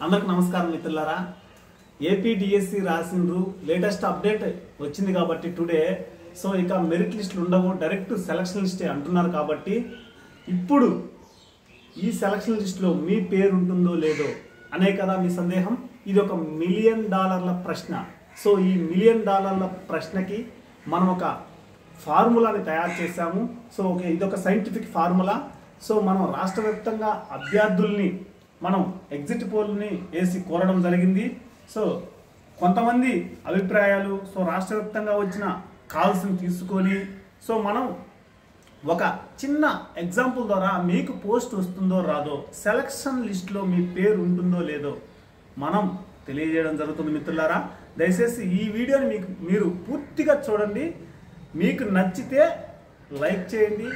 అందరికి నమస్కారం మిత్రులారా. ఏపీడిఎస్సి రాసిండ్రు లేటెస్ట్ అప్డేట్ వచ్చింది కాబట్టి టుడే సో ఇక మెరిట్ లిస్టులు ఉండవు, డైరెక్ట్ సెలక్షన్ లిస్టే అంటున్నారు. కాబట్టి ఇప్పుడు ఈ సెలక్షన్ లిస్టులో మీ పేరు ఉంటుందో లేదో అనే కదా మీ సందేహం. ఇది ఒక $1 మిలియన్ ప్రశ్న. సో ఈ $1 మిలియన్ ప్రశ్నకి మనం ఒక ఫార్ములాని తయారు చేశాము. సో ఇదొక సైంటిఫిక్ ఫార్ములా. సో మనం రాష్ట్ర వ్యాప్తంగా అభ్యర్థుల్ని మనం ఎగ్జిట్ పోల్ని వేసి కోరడం జరిగింది. సో కొంతమంది అభిప్రాయాలు, సో రాష్ట్ర వ్యాప్తంగా వచ్చిన కాల్స్ని తీసుకొని సో మనం ఒక చిన్న ఎగ్జాంపుల్ ద్వారా మీకు పోస్ట్ వస్తుందో రాదో, సెలక్షన్ లిస్ట్లో మీ పేరు ఉంటుందో లేదో మనం తెలియజేయడం జరుగుతుంది. మిత్రులారా, దయచేసి ఈ వీడియోని మీరు పూర్తిగా చూడండి. మీకు నచ్చితే లైక్ చేయండి,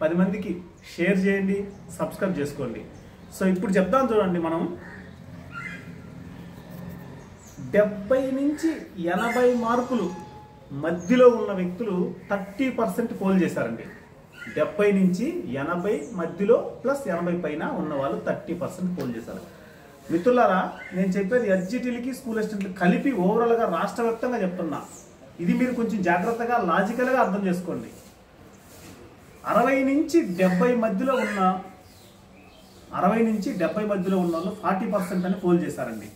10 మందికి షేర్ చేయండి, సబ్స్క్రైబ్ చేసుకోండి. సో ఇప్పుడు చెప్తాం చూడండి. మనం 70 నుంచి 80 మార్కులు మధ్యలో ఉన్న వ్యక్తులు 30% పోల్ చేశారండి. 70 నుంచి 80 మధ్యలో ప్లస్ 80 పైన ఉన్న వాళ్ళు 30% పోల్ చేశారు. మిత్రులారా, నేను చెప్పేది ఎస్జిటిలకి స్కూల్ అసిస్టెంట్లు కలిపి ఓవరాల్గా రాష్ట్ర వ్యాప్తంగా చెప్తున్నా. ఇది మీరు కొంచెం జాగ్రత్తగా లాజికల్గా అర్థం చేసుకోండి. 60 నుంచి 70 మధ్యలో ఉన్న 60 నుంచి 70 మధ్యలో ఉన్న వాళ్ళు 40% అని పోల్ చేశారండి.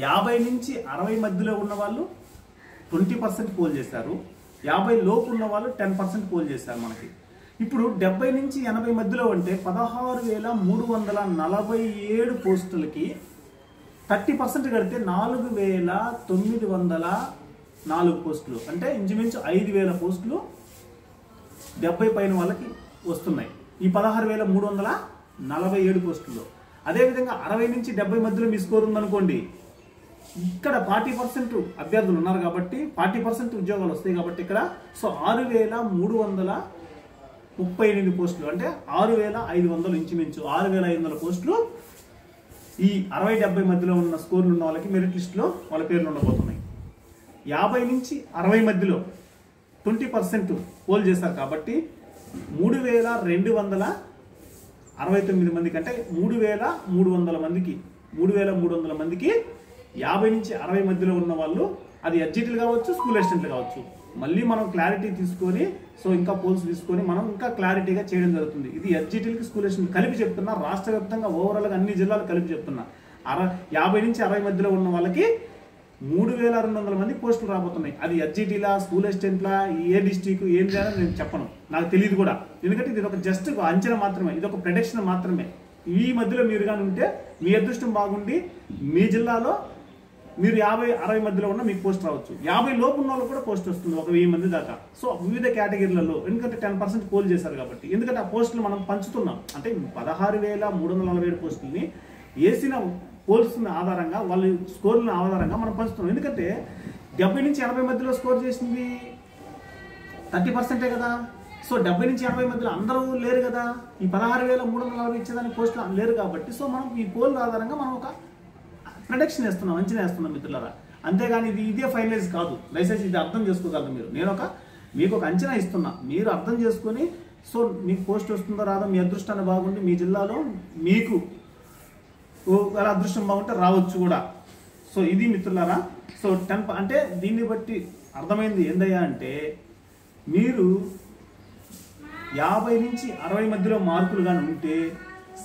50 నుంచి 60 మధ్యలో ఉన్న వాళ్ళు 20% పోల్ చేశారు. 50 లోపు ఉన్న వాళ్ళు 10% పోల్ చేశారు మనకి. ఇప్పుడు 70 నుంచి 80 మధ్యలో అంటే 16,347 పోస్టులకి 30% కడితే 4,904 పోస్టులు, అంటే ఇంచుమించు 5,000 పోస్టులు 70 పైన వాళ్ళకి వస్తున్నాయి ఈ 16,347 పోస్టుల్లో. అదేవిధంగా 60 నుంచి 70 మధ్యలో మీ స్కోర్ ఉందనుకోండి, ఇక్కడ 40% అభ్యర్థులు ఉన్నారు కాబట్టి 40% ఉద్యోగాలు వస్తాయి కాబట్టి ఇక్కడ సో 6,338 పోస్టులు, అంటే 6,500 ఇంచుమించు 6,500 పోస్టులు ఈ 60-70 మధ్యలో ఉన్న స్కోర్లు ఉన్న వాళ్ళకి మెరిట్ లిస్టులో వాళ్ళ పేర్లు ఉండబోతున్నాయి. 50 నుంచి 60 మధ్యలో 20% పోల్ చేశారు కాబట్టి 3,269 మందికి, అంటే 3,300 మందికి 50 నుంచి 60 మధ్యలో ఉన్న వాళ్ళు, అది ఎస్జిటీలు కావచ్చు, స్కూల్ అసిస్టెంట్లు కావచ్చు. మళ్ళీ మనం క్లారిటీ తీసుకొని సో ఇంకా పోల్స్ తీసుకొని మనం ఇంకా క్లారిటీగా చేయడం జరుగుతుంది. ఇది ఎస్జిటీలకి స్కూల్ అసిస్టెంట్ కలిపి చెప్తున్నా, రాష్ట్ర వ్యాప్తంగా ఓవరాల్గా అన్ని జిల్లాలు కలిపి చెప్తున్నా. 50 నుంచి 60 మధ్యలో ఉన్న వాళ్ళకి 3,200 మంది పోస్టులు రాబోతున్నాయి. అది ఎస్జిటీలా, స్కూల్ అసిస్టెంట్లా, ఏ డిస్ట్రిక్ట్ ఏం చేయాలో నేను చెప్పను, నాకు తెలియదు కూడా. ఎందుకంటే ఇది ఒక జస్ట్ అంచనా మాత్రమే, ఇది ఒక ప్రెడిక్షన్ మాత్రమే. ఈ మధ్యలో మీరు కానీ ఉంటే మీ అదృష్టం బాగుండి మీ జిల్లాలో మీరు 50-60 మధ్యలో ఉన్న మీకు పోస్ట్ రావచ్చు. 50 లోపు ఉన్న వాళ్ళు కూడా పోస్ట్ వస్తుంది, ఒక 1000 మంది దాకా. సో వివిధ కేటగిరీలలో, ఎందుకంటే 10% పోల్ చేశారు కాబట్టి. ఎందుకంటే ఆ పోస్టులు మనం పంచుతున్నాం, అంటే 16,347 పోస్టులని వేసిన పోల్స్ ఆధారంగా వాళ్ళ స్కోర్ల ఆధారంగా మనం పంచుతున్నాం. ఎందుకంటే 70 నుంచి 80 మధ్యలో స్కోర్ చేసింది 30% కదా. సో 70 నుంచి 80 మధ్యలో అందరూ లేరు కదా, ఈ 16,340 ఇచ్చేదానికి పోస్టులు లేరు కాబట్టి సో మనం ఈ పోల్ ఆధారంగా మనం ఒక ప్రొడక్షన్ వేస్తున్నాం, అంచనా వేస్తున్నాం మిత్రులారా. అంతేగాని ఇదే ఫైనలైజ్ కాదు. దయచేసి ఇది అర్థం చేసుకోగలరు మీరు. నేను మీకు ఒక అంచనా ఇస్తున్నా, మీరు అర్థం చేసుకొని సో మీకు పోస్ట్ వస్తుందో రాదో మీ అదృష్టాన్ని బాగుండి మీ జిల్లాలో మీకు అదృష్టం బాగుంటే రావచ్చు కూడా. సో ఇది మిత్రులారా. సో 10 అంటే దీన్ని బట్టి అర్థమైంది ఏందయ్యా అంటే, మీరు 50 నుంచి 60 మధ్యలో మార్కులు కానీ ఉంటే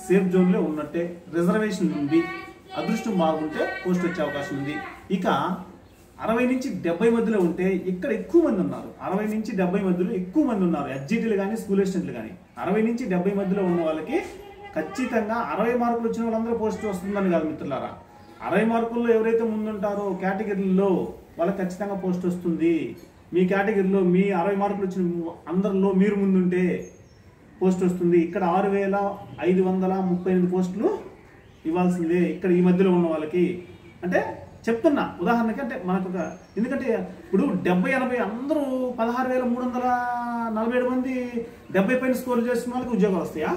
సేఫ్ జోన్లో ఉన్నట్టే, రిజర్వేషన్ ఉంది, అదృష్టం బాగుంటే పోస్ట్ వచ్చే అవకాశం ఉంది. ఇక 60 నుంచి 70 మధ్యలో ఉంటే ఇక్కడ ఎక్కువ మంది ఉన్నారు. 60 నుంచి 70 మధ్యలో ఎక్కువ మంది ఉన్నారు, ఎస్జిటీలు కానీ స్కూల్ అసిస్టెంట్లు కానీ. 60 నుంచి 70 మధ్యలో ఉన్న వాళ్ళకి ఖచ్చితంగా 60 మార్కులు వచ్చిన వాళ్ళందరూ పోస్ట్ వస్తుందని కాదు మిత్రులారా. 60 మార్కుల్లో ఎవరైతే ముందుంటారో కేటగిరీలో వాళ్ళకి ఖచ్చితంగా పోస్ట్ వస్తుంది. మీ కేటగిరీలో మీ 60 మార్కులు వచ్చిన అందరిలో మీరు ముందుంటే పోస్ట్ వస్తుంది. ఇక్కడ 6,538 పోస్టులు ఇవ్వాల్సిందే ఇక్కడ ఈ మధ్యలో ఉన్న వాళ్ళకి. అంటే చెప్తున్నా ఉదాహరణకి, అంటే మనకు ఎందుకంటే ఇప్పుడు 70-80 అందరూ 16,347 మంది 70 పైన స్కోర్ చేసిన వాళ్ళకి ఉద్యోగాలు వస్తాయా?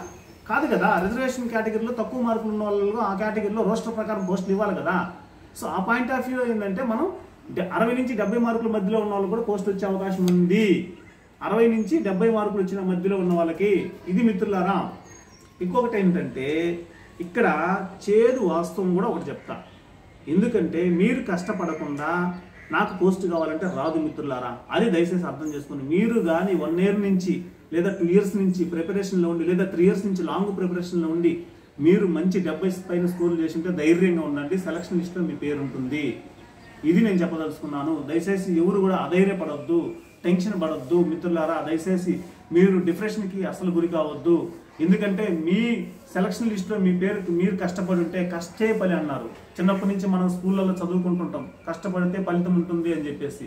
కాదు కదా. రిజర్వేషన్ కేటగిరీలో తక్కువ మార్కులు ఉన్న వాళ్ళు ఆ కేటగిరీలో రోస్టర్ ప్రకారం పోస్టులు ఇవ్వాలి కదా. సో ఆ పాయింట్ ఆఫ్ వ్యూ ఏంటంటే మనం 60 నుంచి 70 మార్కుల మధ్యలో ఉన్న వాళ్ళు కూడా పోస్ట్ వచ్చే అవకాశం ఉంది. 60 నుంచి 70 మార్కులు వచ్చిన మధ్యలో ఉన్న వాళ్ళకి. ఇది మిత్రులారా. ఇంకొకటి ఏంటంటే ఇక్కడ చేదు వాస్తవం కూడా ఒకటి చెప్తా. ఎందుకంటే మీరు కష్టపడకుండా నాకు పోస్ట్ కావాలంటే రాదు మిత్రులారా. అది దయచేసి అర్థం చేసుకుని మీరు కానీ 1 year నుంచి లేదా 2 years నుంచి ప్రిపరేషన్లో ఉండి లేదా 3 years నుంచి లాంగ్ ప్రిపరేషన్లో ఉండి మీరు మంచి 70 పైన స్కోర్ చేసి ఉంటే ధైర్యంగా ఉండండి, సెలక్షన్ లిస్ట్లో మీ పేరు ఉంటుంది. ఇది నేను చెప్పదలుచుకున్నాను. దయచేసి ఎవరు కూడా అధైర్యపడొద్దు, టెన్షన్ పడొద్దు మిత్రులారా. దయచేసి మీరు డిప్రెషన్కి అసలు గురి కావద్దు. ఎందుకంటే మీ సెలక్షన్ లిస్ట్లో మీ పేరుకి మీరు కష్టపడి ఉంటే కష్టే ఫలి అన్నారు. చిన్నప్పటి నుంచి మనం స్కూళ్ళలో చదువుకుంటుంటాం, కష్టపడితే ఫలితం ఉంటుంది అని చెప్పేసి.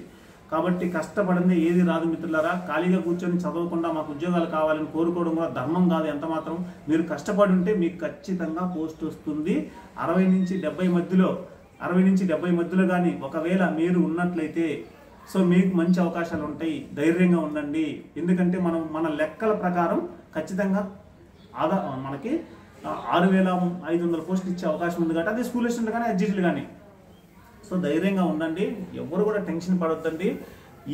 కాబట్టి కష్టపడింది ఏది రాదు మిత్రులారా. ఖాళీగా కూర్చొని చదవకుండా మాకు ఉద్యోగాలు కావాలని కోరుకోవడం కూడా ధర్మం కాదు. ఎంత మాత్రం మీరు కష్టపడి ఉంటే మీకు ఖచ్చితంగా పోస్ట్ వస్తుంది. 60 నుంచి 70 మధ్యలో కానీ ఒకవేళ మీరు ఉన్నట్లయితే సో మీకు మంచి అవకాశాలు ఉంటాయి. ధైర్యంగా ఉండండి. ఎందుకంటే మన లెక్కల ప్రకారం ఖచ్చితంగా మనకి 6500 పోస్టులు ఇచ్చే అవకాశం ఉంది కాబట్టి అది స్కూల్ అసిస్టెంట్ కానీ ఎడ్జిటీలు కానీ. సో ధైర్యంగా ఉండండి, ఎవరు కూడా టెన్షన్ పడొద్దండి.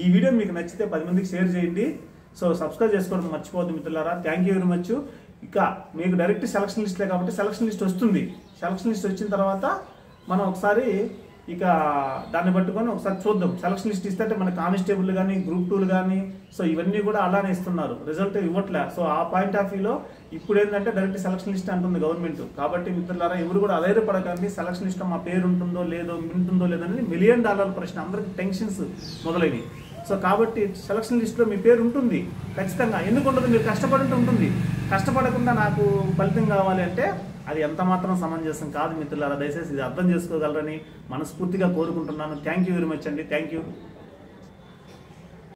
ఈ వీడియో మీకు నచ్చితే 10 మందికి షేర్ చేయండి. సో సబ్స్క్రైబ్ చేసుకోవడం మర్చిపోవద్దు మిత్రులారా. Thank you very much. ఇక మీకు డైరెక్ట్ సెలక్షన్ లిస్ట్లే కాబట్టి సెలక్షన్ లిస్ట్ వస్తుంది. సెలక్షన్ లిస్ట్ వచ్చిన తర్వాత మనం ఒకసారి ఇక దాన్ని పట్టుకొని ఒకసారి చూద్దాం. సెలక్షన్ లిస్ట్ ఇస్తే మన కానిస్టేబుల్ కానీ గ్రూప్ 2 కానీ సో ఇవన్నీ కూడా అలానే ఇస్తున్నారు, రిజల్ట్ ఇవ్వట్లే. సో ఆ పాయింట్ ఆఫ్ వ్యూలో ఇప్పుడు ఏంటంటే డైరెక్ట్ సెలక్షన్ లిస్ట్ అంటుంది గవర్నమెంట్. కాబట్టి మిత్రులారా ఎవరు కూడా అధైర్యపడకండి. సెలక్షన్ లిస్ట్లో మా పేరు ఉంటుందో లేదో ఉంటుందో లేదని $1 million ప్రశ్న, అందరికి టెన్షన్స్ మొదలైనవి. సో కాబట్టి సెలక్షన్ లిస్ట్లో మీ పేరు ఉంటుంది ఖచ్చితంగా. ఎందుకు ఉండదు? మీరు కష్టపడి ఉంటుంది. కష్టపడకుండా నాకు ఫలితం కావాలి అంటే అది ఎంత మాత్రం సమంజసం కాదు మిత్రులారా. దయచేసి ఇది అర్థం చేసుకోగలరని మనస్ఫూర్తిగా కోరుకుంటున్నాను. థ్యాంక్ యూ వెరీ మచ్ అండి. Thank you.